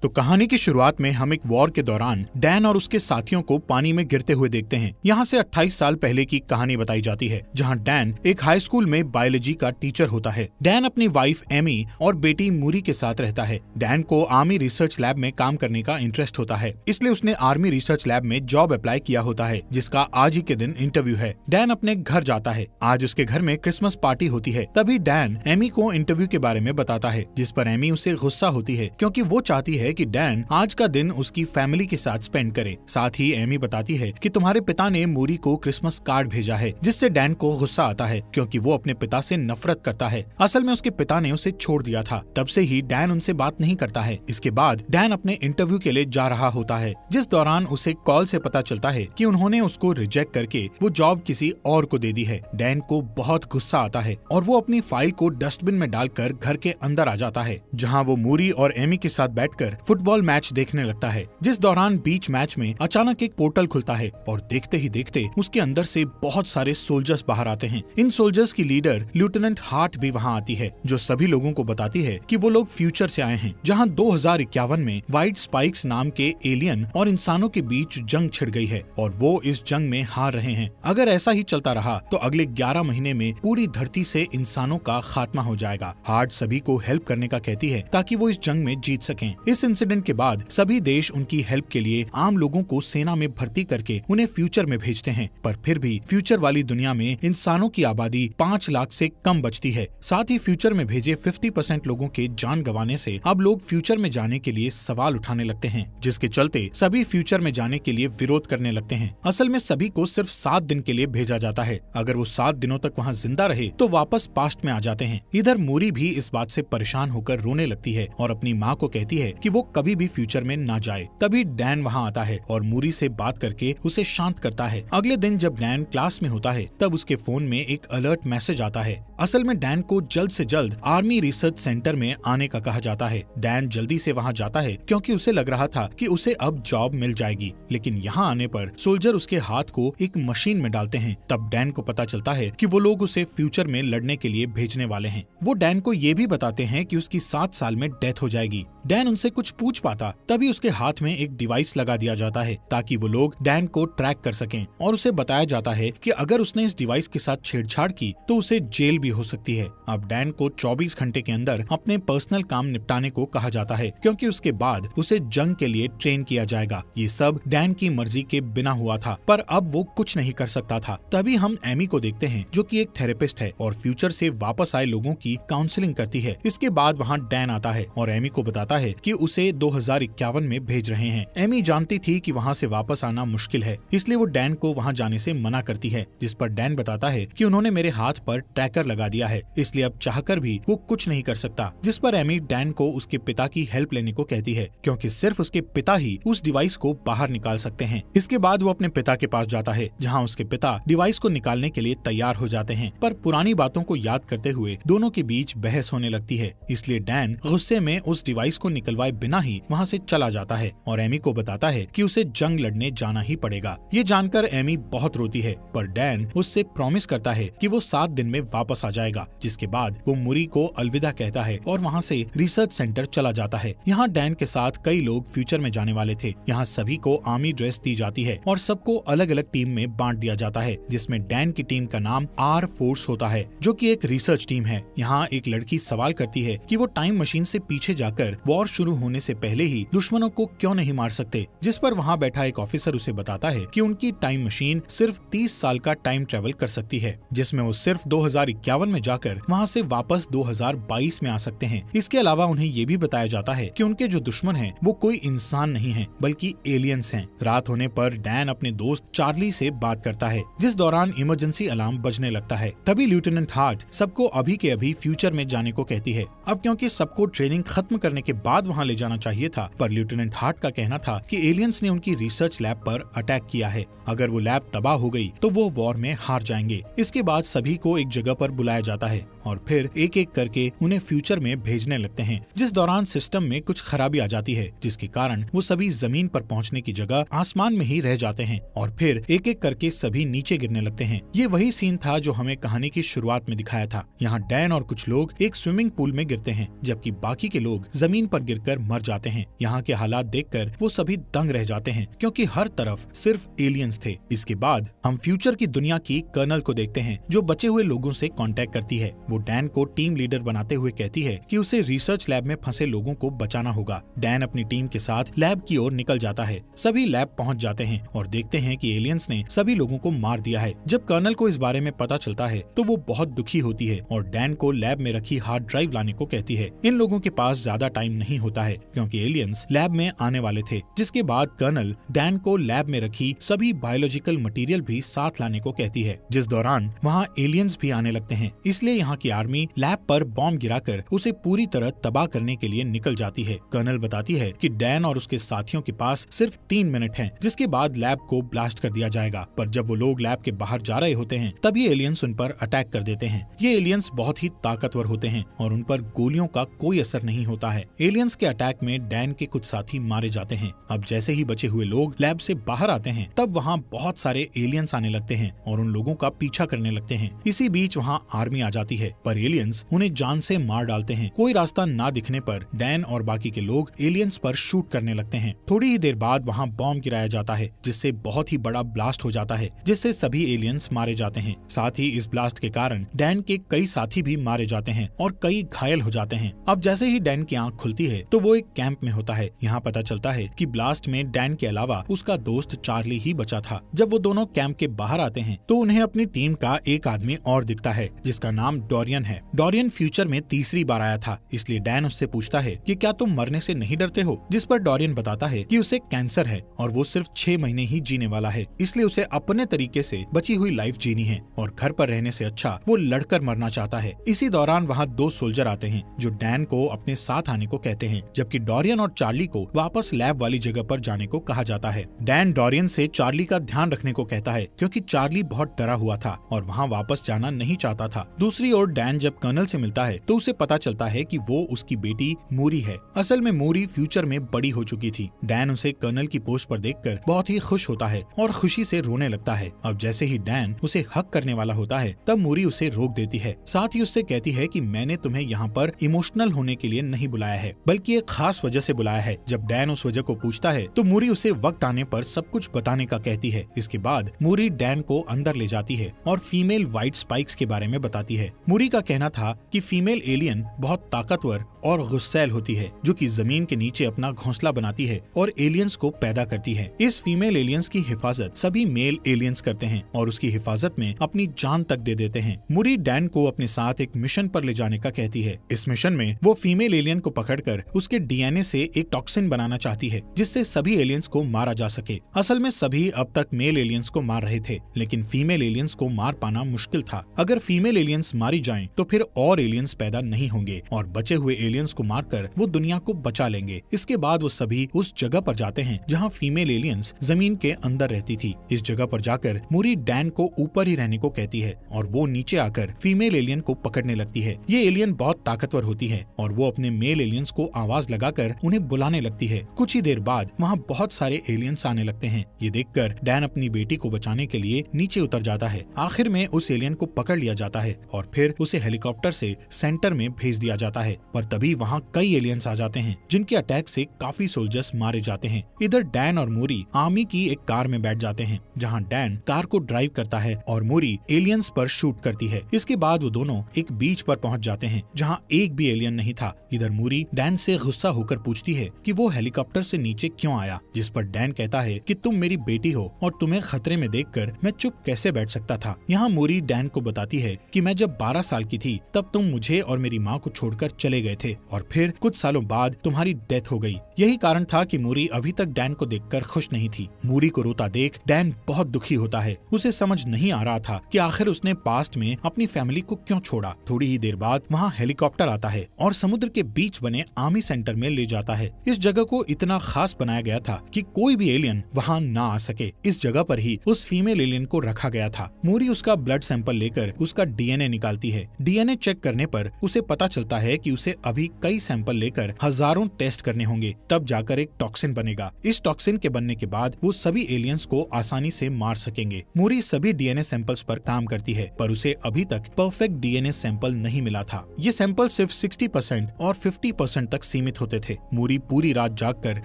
तो कहानी की शुरुआत में हम एक वॉर के दौरान डैन और उसके साथियों को पानी में गिरते हुए देखते हैं। यहाँ से 28 साल पहले की कहानी बताई जाती है, जहाँ डैन एक हाई स्कूल में बायोलॉजी का टीचर होता है। डैन अपनी वाइफ एमी और बेटी मूरी के साथ रहता है। डैन को आर्मी रिसर्च लैब में काम करने का इंटरेस्ट होता है, इसलिए उसने आर्मी रिसर्च लैब में जॉब अप्लाई किया होता है, जिसका आज ही के दिन इंटरव्यू है। डैन अपने घर जाता है। आज उसके घर में क्रिसमस पार्टी होती है। तभी डैन एमी को इंटरव्यू के बारे में बताता है, जिस पर एमी उसे गुस्सा होती है, क्योंकि वो चाहती है कि डैन आज का दिन उसकी फैमिली के साथ स्पेंड करे। साथ ही एमी बताती है कि तुम्हारे पिता ने मूरी को क्रिसमस कार्ड भेजा है, जिससे डैन को गुस्सा आता है, क्योंकि वो अपने पिता से नफरत करता है। असल में उसके पिता ने उसे छोड़ दिया था। तब से ही डैन उनसे बात नहीं करता है। इसके बाद डैन अपने इंटरव्यू के लिए जा रहा होता है, जिस दौरान उसे कॉल से पता चलता है कि उन्होंने उसको रिजेक्ट करके वो जॉब किसी और को दे दी है। डैन को बहुत गुस्सा आता है और वो अपनी फाइल को डस्टबिन में डालकर घर के अंदर आ जाता है, जहाँ वो मूरी और एमी के साथ बैठकर फुटबॉल मैच देखने लगता है। जिस दौरान बीच मैच में अचानक एक पोर्टल खुलता है और देखते ही देखते उसके अंदर से बहुत सारे सोल्जर्स बाहर आते हैं। इन सोल्जर्स की लीडर लेफ्टिनेंट हार्ट भी वहां आती है, जो सभी लोगों को बताती है कि वो लोग फ्यूचर से आए हैं, जहां 2051 में व्हाइट स्पाइक्स नाम के एलियन और इंसानों के बीच जंग छिड़ गई है और वो इस जंग में हार रहे हैं। अगर ऐसा ही चलता रहा तो अगले 11 महीने में पूरी धरती से इंसानों का खात्मा हो जाएगा। हार्ट सभी को हेल्प करने का कहती है ताकि वो इस जंग में जीत सकें। इस इंसिडेंट के बाद सभी देश उनकी हेल्प के लिए आम लोगों को सेना में भर्ती करके उन्हें फ्यूचर में भेजते हैं, पर फिर भी फ्यूचर वाली दुनिया में इंसानों की आबादी 5 लाख से कम बचती है। साथ ही फ्यूचर में भेजे 50% लोगों के जान गंवाने से अब लोग फ्यूचर में जाने के लिए सवाल उठाने लगते हैं, जिसके चलते सभी फ्यूचर में जाने के लिए विरोध करने लगते हैं। असल में सभी को सिर्फ 7 दिन के लिए भेजा जाता है। अगर वो 7 दिनों तक वहाँ जिंदा रहे तो वापस पास्ट में आ जाते हैं। इधर मूरी भी इस बात से परेशान होकर रोने लगती है और अपनी माँ को कहती है कि वो कभी भी फ्यूचर में ना जाए। तभी डैन वहाँ आता है और मूरी से बात करके उसे शांत करता है। अगले दिन जब डैन क्लास में होता है तब उसके फोन में एक अलर्ट मैसेज आता है। असल में डैन को जल्द से जल्द आर्मी रिसर्च सेंटर में आने का कहा जाता है। डैन जल्दी से वहाँ जाता है क्योंकि उसे लग रहा था कि उसे अब जॉब मिल जाएगी, लेकिन यहाँ आने पर सोल्जर उसके हाथ को एक मशीन में डालते हैं। तब डैन को पता चलता है कि वो लोग उसे फ्यूचर में लड़ने के लिए भेजने वाले हैं। वो डैन को ये भी बताते हैं कि उसकी 7 साल में डेथ हो जाएगी। डैन उनसे कुछ पूछ पाता तभी उसके हाथ में एक डिवाइस लगा दिया जाता है ताकि वो लोग डैन को ट्रैक कर सकें, और उसे बताया जाता है कि अगर उसने इस डिवाइस के साथ छेड़छाड़ की तो उसे जेल भी हो सकती है। अब डैन को 24 घंटे के अंदर अपने पर्सनल काम निपटाने को कहा जाता है, क्योंकि उसके बाद उसे जंग के लिए ट्रेन किया जाएगा। ये सब डैन की मर्जी के बिना हुआ था, पर अब वो कुछ नहीं कर सकता था। तभी हम एमी को देखते हैं, जो कि एक थेरेपिस्ट है और फ्यूचर से वापस आए लोगों की काउंसलिंग करती है। इसके बाद वहाँ डैन आता है और एमी को बताता है कि उसे 2051 में भेज रहे हैं। एमी जानती थी कि वहाँ से वापस आना मुश्किल है, इसलिए वो डैन को वहाँ जाने से मना करती है, जिस पर डैन बताता है कि उन्होंने मेरे हाथ पर ट्रैकर लगा दिया है, इसलिए अब चाहकर भी वो कुछ नहीं कर सकता। जिस पर एमी डैन को उसके पिता की हेल्प लेने को कहती है, क्योंकि सिर्फ उसके पिता ही उस डिवाइस को बाहर निकाल सकते हैं। इसके बाद वो अपने पिता के पास जाता है, जहाँ उसके पिता डिवाइस को निकालने के लिए तैयार हो जाते हैं, पर पुरानी बातों को याद करते हुए दोनों के बीच बहस होने लगती है। इसलिए डैन गुस्से में उस डिवाइस को निकलवाए बिना ही वहाँ से चला जाता है और एमी को बताता है कि उसे जंग लड़ने जाना ही पड़ेगा। ये जानकर एमी बहुत रोती है, पर डैन उससे प्रॉमिस करता है कि वो 7 दिन में वापस आ जाएगा। जिसके बाद वो मूरी को अलविदा कहता है और वहाँ से रिसर्च सेंटर चला जाता है। यहाँ डैन के साथ कई लोग फ्यूचर में जाने वाले थे। यहाँ सभी को आर्मी ड्रेस दी जाती है और सबको अलग अलग टीम में बांट दिया जाता है, जिसमें डैन की टीम का नाम आर फोर्स होता है, जो कि एक रिसर्च टीम है। यहाँ एक लड़की सवाल करती है कि वो टाइम मशीन से पीछे जाकर वॉर शुरू होने से पहले ही दुश्मनों को क्यों नहीं मार सकते, जिस पर वहाँ बैठा एक ऑफिसर उसे बताता है कि उनकी टाइम मशीन सिर्फ 30 साल का टाइम ट्रेवल कर सकती है, जिसमें वो सिर्फ 2051 में जाकर वहाँ से वापस 2022 में आ सकते हैं। इसके अलावा उन्हें ये भी बताया जाता है कि उनके जो दुश्मन हैं वो कोई इंसान नहीं है, बल्कि एलियंस हैं। रात होने पर डैन अपने दोस्त चार्ली से बात करता है, जिस दौरान इमरजेंसी अलार्म बजने लगता है। तभी लेफ्टिनेंट हार्ट सबको अभी के अभी फ्यूचर में जाने को कहती है। अब क्योंकि सबको ट्रेनिंग खत्म करने के बाद वहाँ ले जाना चाहिए था, पर लेफ्टिनेंट हार्ट का कहना था कि एलियंस ने उनकी रिसर्च लैब पर अटैक किया है। अगर वो लैब तबाह हो गई तो वो वॉर में हार जाएंगे। इसके बाद सभी को एक जगह पर बुलाया जाता है और फिर एक एक करके उन्हें फ्यूचर में भेजने लगते हैं, जिस दौरान सिस्टम में कुछ खराबी आ जाती है, जिसके कारण वो सभी जमीन पर पहुंचने की जगह आसमान में ही रह जाते हैं और फिर एक एक करके सभी नीचे गिरने लगते हैं। ये वही सीन था जो हमें कहानी की शुरुआत में दिखाया था। यहाँ डैन और कुछ लोग एक स्विमिंग पूल में गिरते हैं, जबकि बाकी के लोग जमीन पर गिरकर मर जाते हैं। यहाँ के हालात देखकर वो सभी दंग रह जाते हैं, क्योंकि हर तरफ सिर्फ एलियंस थे। इसके बाद हम फ्यूचर की दुनिया की कर्नल को देखते हैं, जो बचे हुए लोगों से कांटेक्ट करती है। वो डैन को टीम लीडर बनाते हुए कहती है कि उसे रिसर्च लैब में फंसे लोगों को बचाना होगा। डैन अपनी टीम के साथ लैब की ओर निकल जाता है। सभी लैब पहुंच जाते हैं और देखते हैं कि एलियंस ने सभी लोगों को मार दिया है। जब कर्नल को इस बारे में पता चलता है तो वो बहुत दुखी होती है और डैन को लैब में रखी हार्ड ड्राइव लाने को कहती है। इन लोगों के पास ज्यादा टाइम नहीं होता है, क्योंकि एलियंस लैब में आने वाले थे। जिसके बाद कर्नल डैन को लैब में रखी सभी बायोलॉजिकल मटेरियल भी साथ लाने को कहती है, जिस दौरान वहाँ एलियंस भी आने लगते हैं। इसलिए यहाँ की आर्मी लैब पर बॉम्ब गिराकर उसे पूरी तरह तबाह करने के लिए निकल जाती है। कर्नल बताती है कि डैन और उसके साथियों के पास सिर्फ 3 मिनट हैं, जिसके बाद लैब को ब्लास्ट कर दिया जाएगा। पर जब वो लोग लैब के बाहर जा रहे होते हैं, तभी एलियंस उन पर अटैक कर देते हैं। ये एलियंस बहुत ही ताकतवर होते हैं और उन पर गोलियों का कोई असर नहीं होता है। एलियंस के अटैक में डैन के कुछ साथी मारे जाते हैं। अब जैसे ही बचे हुए लोग लैब से बाहर आते हैं, तब वहाँ बहुत सारे एलियंस आने लगते हैं और उन लोगों का पीछा करने लगते हैं। इसी बीच वहाँ आर्मी आ जाती है, पर एलियंस उन्हें जान से मार डालते हैं। कोई रास्ता ना दिखने पर डैन और बाकी के लोग एलियंस पर शूट करने लगते हैं। थोड़ी ही देर बाद वहाँ बॉम्ब गिराया जाता है, जिससे बहुत ही बड़ा ब्लास्ट हो जाता है, जिससे सभी एलियंस मारे जाते हैं। साथ ही इस ब्लास्ट के कारण डैन के कई साथी भी मारे जाते हैं और कई घायल हो जाते हैं। अब जैसे ही डैन की आंख खुलती है तो वो एक कैंप में होता है। यहाँ पता चलता है कि ब्लास्ट में डैन के अलावा उसका दोस्त चार्ली ही बचा था। जब वो दोनों कैंप के बाहर आते हैं तो उन्हें अपनी टीम का एक आदमी और दिखता है, जिसका नाम डोरियन है। डोरियन फ्यूचर में तीसरी बार आया था, इसलिए डैन उससे पूछता है कि क्या तुम मरने से नहीं डरते हो, जिस पर डोरियन बताता है कि उसे कैंसर है और वो सिर्फ 6 महीने ही जीने वाला है, इसलिए उसे अपने तरीके से बची हुई लाइफ जीनी है और घर पर रहने से अच्छा वो लड़कर मरना चाहता है। इसी दौरान वहाँ 2 सोल्जर आते हैं जो डैन को अपने साथ आने को कहते हैं, जबकि डोरियन और चार्ली को वापस लैब वाली जगह पर जाने को कहा जाता है। डैन डोरियन से चार्ली का ध्यान रखने को कहता है, क्योंकि चार्ली बहुत डरा हुआ था और वहाँ वापस जाना नहीं चाहता था। दूसरी ओर डैन जब कर्नल से मिलता है तो उसे पता चलता है कि वो उसकी बेटी मूरी है। असल में मूरी फ्यूचर में बड़ी हो चुकी थी। डैन उसे कर्नल की पोस्ट पर देखकर बहुत ही खुश होता है और खुशी से रोने लगता है। अब जैसे ही डैन उसे हक करने वाला होता है, तब मूरी उसे रोक देती है। साथ ही उससे कहती है कि मैंने तुम्हें यहाँ पर इमोशनल होने के लिए नहीं बुलाया है, बल्कि एक खास वजह से बुलाया है। जब डैन उस वजह को पूछता है तो मूरी उसे वक्त आने पर सब कुछ बताने का कहती है। इसके बाद मूरी डैन को अंदर ले जाती है और फीमेल व्हाइट स्पाइक्स के बारे में बताती है। मूरी का कहना था कि फीमेल एलियन बहुत ताकतवर और गुस्सैल होती है, जो कि जमीन के नीचे अपना घोंसला बनाती है और एलियंस को पैदा करती है। इस फीमेल एलियंस की हिफाजत सभी मेल एलियंस करते हैं और उसकी हिफाजत में अपनी जान तक दे देते हैं। मूरी डैन को अपने साथ एक मिशन पर ले जाने का कहती है। इस मिशन में वो फीमेल एलियन को पकड़कर उसके डीएनए से एक टॉक्सिन बनाना चाहती है, जिससे सभी एलियंस को मारा जा सके। असल में सभी अब तक मेल एलियंस को मार रहे थे, लेकिन फीमेल एलियंस को मार पाना मुश्किल था। अगर फीमेल एलियंस मारी जाएं, तो फिर और एलियंस पैदा नहीं होंगे और बचे हुए एलियंस को मारकर वो दुनिया को बचा लेंगे। इसके बाद वो सभी उस जगह पर जाते हैं जहाँ फीमेल एलियंस जमीन के अंदर रहती थी। इस जगह पर जाकर मूरी डैन को ऊपर ही रहने को कहती है और वो नीचे आकर फीमेल एलियन को पकड़ने लगती है। ये एलियन बहुत ताकतवर होती है और वो अपने मेल एलियंस को आवाज लगाकर उन्हें बुलाने लगती है। कुछ ही देर बाद वहाँ बहुत सारे एलियंस आने लगते हैं। ये देखकर डैन अपनी बेटी को बचाने के लिए नीचे उतर जाता है। आखिर में उस एलियन को पकड़ लिया जाता है और फिर उसे हेलीकॉप्टर से सेंटर में भेज दिया जाता है। पर तभी वहाँ कई एलियंस आ जाते हैं, जिनके अटैक से काफी सोल्जर्स मारे जाते हैं। इधर डैन और मूरी आर्मी की एक कार में बैठ जाते हैं, जहाँ डैन कार को ड्राइव करता है और मूरी एलियंस पर शूट करती है। इसके बाद वो दोनों एक बीच पर पहुंच जाते हैं, जहाँ एक भी एलियन नहीं था। इधर मूरी डैन से गुस्सा होकर पूछती है कि वो हेलीकॉप्टर से नीचे क्यों आया, जिस पर डैन कहता है कि तुम मेरी बेटी हो और तुम्हें खतरे में देखकर मैं चुप कैसे बैठ सकता था। यहाँ मूरी डैन को बताती है कि मैं जब 12 साल की थी तब तुम मुझे और मेरी माँ को छोड़कर चले गए थे और फिर कुछ सालों बाद तुम्हारी डेथ हो गई। यही कारण था कि मूरी अभी तक डैन को देखकर खुश नहीं थी। मूरी को रोता देख डैन बहुत दुखी होता है। उसे समझ नहीं आ रहा था कि आखिर उसने पास्ट में अपनी फैमिली को क्यों छोड़ा। थोड़ी ही देर बाद वहाँ हेलीकॉप्टर आता है और समुद्र के बीच बने आर्मी सेंटर में ले जाता है। इस जगह को इतना खास बनाया गया था कि कोई भी एलियन वहाँ ना आ सके। इस जगह पर ही उस फीमेल एलियन को रखा गया था। मूरी उसका ब्लड सैंपल लेकर उसका डीएनए निकालती जाती है। डीएनए चेक करने पर उसे पता चलता है कि उसे अभी कई सैंपल लेकर हजारों टेस्ट करने होंगे, तब जाकर एक टॉक्सिन बनेगा। इस टॉक्सिन के बनने के बाद वो सभी एलियंस को आसानी से मार सकेंगे। मूरी सभी डीएनए सैंपल्स पर काम करती है, पर उसे अभी तक परफेक्ट डीएनए सैंपल नहीं मिला था। ये सैंपल सिर्फ 60% और 50% तक सीमित होते थे। मूरी पूरी रात जागकर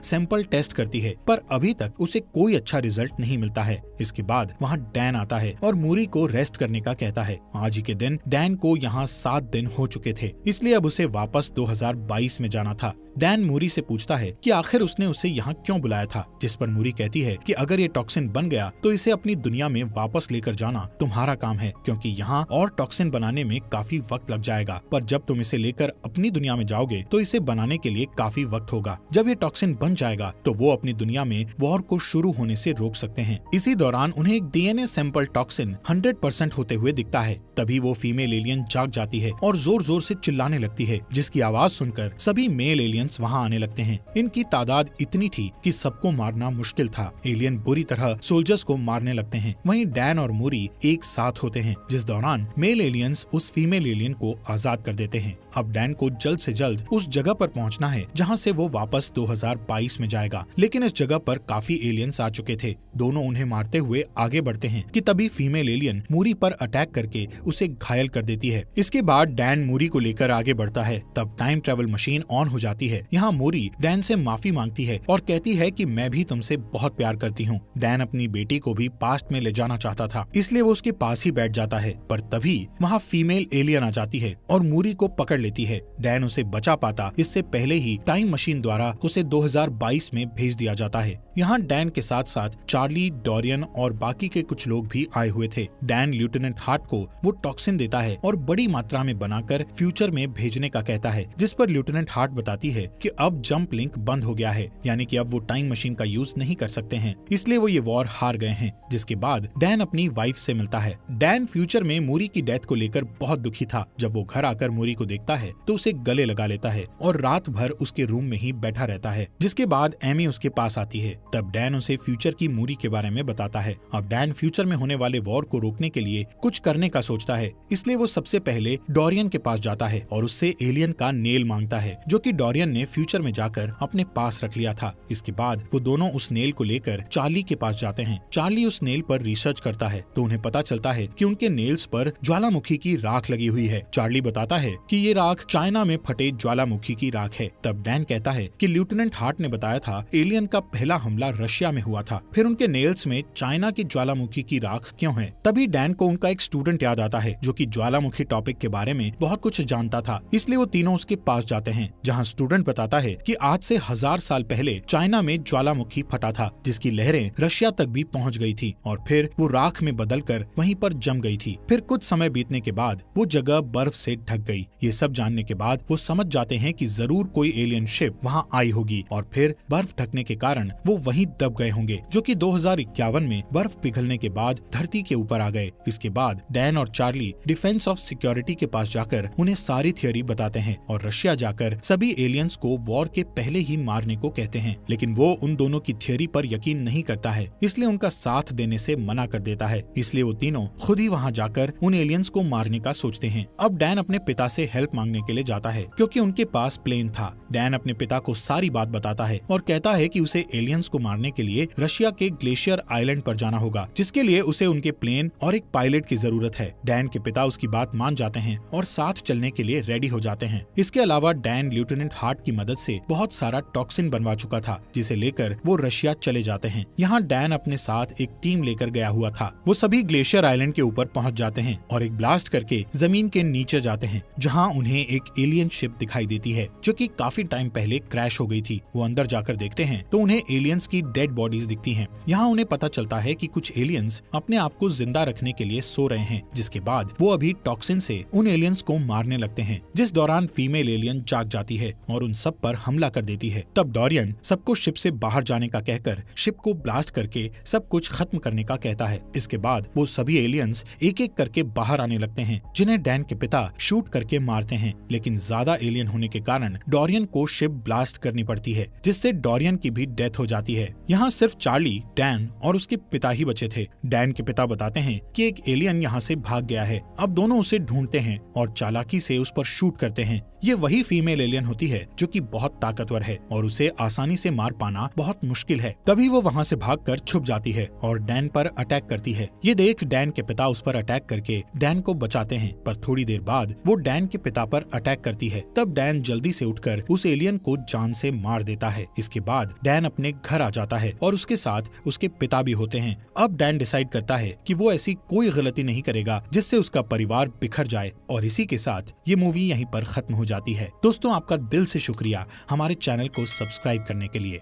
सैंपल टेस्ट करती है, पर अभी तक उसे कोई अच्छा रिजल्ट नहीं मिलता है। इसके बाद वहाँ डैन आता है और मूरी को रेस्ट करने का कहता है। आज ही के दिन डैन को यहाँ 7 दिन हो चुके थे, इसलिए अब उसे वापस 2022 में जाना था। डैन मूरी से पूछता है कि आखिर उसने उसे यहाँ क्यों बुलाया था, जिस पर मूरी कहती है कि अगर ये टॉक्सिन बन गया तो इसे अपनी दुनिया में वापस लेकर जाना तुम्हारा काम है, क्योंकि यहाँ और टॉक्सिन बनाने में काफी वक्त लग जाएगा। पर जब तुम इसे लेकर अपनी दुनिया में जाओगे तो इसे बनाने के लिए काफी वक्त होगा। जब ये टॉक्सिन बन जाएगा तो वो अपनी दुनिया में वॉर को शुरू होने से रोक सकते हैं। इसी दौरान उन्हें एक डीएनए सैंपल टॉक्सिन 100% होते हुए दिखता है। तभी वो फीमेल एलियन जाग जाती है और जोर जोर से चिल्लाने लगती है, जिसकी आवाज सुनकर सभी मेल एलियंस वहाँ आने लगते हैं। इनकी तादाद इतनी थी कि सबको मारना मुश्किल था। एलियन बुरी तरह सोल्जर्स को मारने लगते हैं। वहीं डैन और मूरी एक साथ होते हैं, जिस दौरान मेल एलियंस उस फीमेल एलियन को आजाद कर देते हैं। अब डैन को जल्द से जल्द उस जगह पर पहुंचना है जहां से वो वापस 2022 में जाएगा, लेकिन इस जगह पर काफी एलियंस आ चुके थे। दोनों उन्हें मारते हुए आगे बढ़ते हैं कि तभी फीमेल एलियन मूरी पर अटैक करके उसे घायल कर देती है। इसके बाद डैन मूरी को लेकर आगे बढ़ता है। तब टाइम ट्रेवल मशीन ऑन हो जाती है। यहाँ मूरी डैन से माफी मांगती है और कहती है कि मैं भी तुमसे बहुत प्यार करती हूँ। डैन अपनी बेटी को भी पास्ट में ले जाना चाहता था, इसलिए वो उसके पास ही बैठ जाता है, पर तभी वहाँ फीमेल एलियन आ जाती है और मूरी को पकड़ लेती है। डैन उसे बचा पाता इससे पहले ही टाइम मशीन द्वारा उसे 2022 में भेज दिया जाता है। यहाँ डैन के साथ साथ चार्ली, डोरियन और बाकी के कुछ लोग भी आए हुए थे। डैन लेफ्टिनेंट हार्ट को वो टॉक्सिन देता है और बड़ी मात्रा में बनाकर फ्यूचर में भेजने का कहता है, जिस पर लेफ्टिनेंट हार्ट बताती है कि अब जंप लिंक बंद हो गया है, यानी कि अब वो टाइम मशीन का यूज नहीं कर सकते हैं, इसलिए वो ये वॉर हार गए हैं। जिसके बाद डैन अपनी वाइफ से मिलता है। डैन फ्यूचर में मूरी की डेथ को लेकर बहुत दुखी था। जब वो घर आकर मूरी को देखता है तो उसे गले लगा लेता है और रात भर उसके रूम में ही बैठा रहता है। जिसके बाद एमी उसके पास आती है। तब डैन उसे फ्यूचर की मूरी के बारे में बताता है। अब डैन फ्यूचर में होने वाले वॉर को रोकने के लिए कुछ करने का सोचता है, इसलिए वो सबसे पहले डोरियन के पास जाता है और उससे एलियन का नेल मांगता है, जो कि डोरियन ने फ्यूचर में जाकर अपने पास रख लिया था। इसके बाद वो दोनों उस नेल को लेकर चार्ली के पास जाते हैं। चार्ली उस नेल पर रिसर्च करता है तो उन्हें पता चलता है कि उनके नेल्स पर ज्वालामुखी की राख लगी हुई है। चार्ली बताता है कि ये राख चाइना में फटे ज्वालामुखी की राख है। तब डैन कहता है कि लेफ्टिनेंट हार्ट ने बताया था एलियन का पहला हमला रशिया में हुआ था, फिर उनके नेल्स में चाइना की ज्वालामुखी की राख क्यों है। तभी डैन को उनका एक स्टूडेंट याद आता है जो कि ज्वालामुखी टॉपिक के बारे में बहुत कुछ जानता था, इसलिए वो तीनों उसके पास जाते हैं, जहाँ स्टूडेंट बताता है कि आज से 1000 साल पहले चाइना में ज्वालामुखी फटा था, जिसकी लहरें रशिया तक भी पहुँच गई थी और फिर वो राख में बदलकर वहीं पर जम गई थी। फिर कुछ समय बीतने के बाद वो जगह बर्फ से ढक गई। ये सब जानने के बाद वो समझ जाते हैं कि जरूर कोई एलियन शिप वहाँ आई होगी और फिर बर्फ ढकने के कारण वो वहीं दब गए होंगे, जो कि 2051 में बर्फ पिघलने के बाद धरती के ऊपर आ गए। इसके बाद डैन और चार्ली डिफेंस ऑफ सिक्योरिटी के पास जाकर उन्हें सारी थियोरी बताते हैं और रशिया जाकर सभी एलियंस को वॉर के पहले ही मारने को कहते हैं, लेकिन वो उन दोनों की थियोरी पर यकीन नहीं करता है, इसलिए उनका साथ देने से मना कर देता है। इसलिए वो तीनों खुद ही वहाँ जाकर उन एलियंस को मारने का सोचते हैं। अब डैन अपने पिता से हेल्प मांगने के लिए जाता है क्योंकि उनके पास प्लेन था। डैन अपने पिता को सारी बात बताता है और कहता है कि उसे एलियंस को मारने के लिए रशिया के ग्लेशियर आइलैंड पर जाना होगा, जिसके लिए उसे उनके प्लेन और एक पायलट की जरूरत है। डैन के पिता उसकी बात मान जाते हैं और साथ चलने के लिए रेडी हो जाते हैं। इसके अलावा डैन लेफ्टिनेंट हार्ट की मदद से बहुत सारा टॉक्सिन बनवा चुका था, जिसे लेकर वो रशिया चले जाते हैं। यहाँ डैन अपने साथ एक टीम लेकर गया हुआ था। वो सभी ग्लेशियर आइलैंड के ऊपर पहुँच जाते हैं और एक ब्लास्ट करके जमीन के नीचे जाते हैं, जहाँ उन्हें एक एलियन शिप दिखाई देती है जो कि काफी टाइम पहले क्रैश हो गई थी। वो अंदर जाकर देखते हैं तो उन्हें एलियंस की डेड बॉडीज दिखती हैं। यहाँ उन्हें पता चलता है कि कुछ एलियंस अपने आप को जिंदा रखने के लिए सो रहे हैं, जिसके बाद वो अभी टॉक्सिन से उन एलियंस को मारने लगते हैं, जिस दौरान फीमेल एलियन जाग जाती है और उन सब पर हमला कर देती है। तब डोरियन सबको शिप से बाहर जाने का कहकर शिप को ब्लास्ट करके सब कुछ खत्म करने का कहता है। इसके बाद वो सभी एलियंस एक एक करके बाहर आने लगते हैं, जिन्हें डैन के पिता शूट करके मारते हैं, लेकिन ज्यादा एलियन होने के कारण डोरियन को शिप ब्लास्ट करनी पड़ती है, जिससे डोरियन की भी डेथ हो जाती है। यहाँ सिर्फ चार्ली, डैन और उसके पिता ही बचे थे। डैन के पिता बताते हैं कि एक एलियन यहाँ से भाग गया है। अब दोनों दोनों उसे ढूंढते हैं और चालाकी से उस पर शूट करते हैं। ये वही फीमेल एलियन होती है जो कि बहुत ताकतवर है और उसे आसानी से मार पाना बहुत मुश्किल है। तभी वो वहाँ से भागकर छुप जाती है और डैन पर अटैक करती है। ये देख डैन के पिता उस पर अटैक करके डैन को बचाते हैं, पर थोड़ी देर बाद वो डैन के पिता पर अटैक करती है। तब डैन जल्दी से उठकर उस एलियन को जान से मार देता है। इसके बाद डैन अपने घर आ जाता है और उसके साथ उसके पिता भी होते हैं। अब डैन डिसाइड करता है कि वो ऐसी कोई गलती नहीं करेगा जिससे उसका परिवार बिखर जाए। और इसी के साथ ये मूवी यहीं पर खत्म हो जाती है। दोस्तों, आपका दिल से शुक्रिया हमारे चैनल को सब्सक्राइब करने के लिए।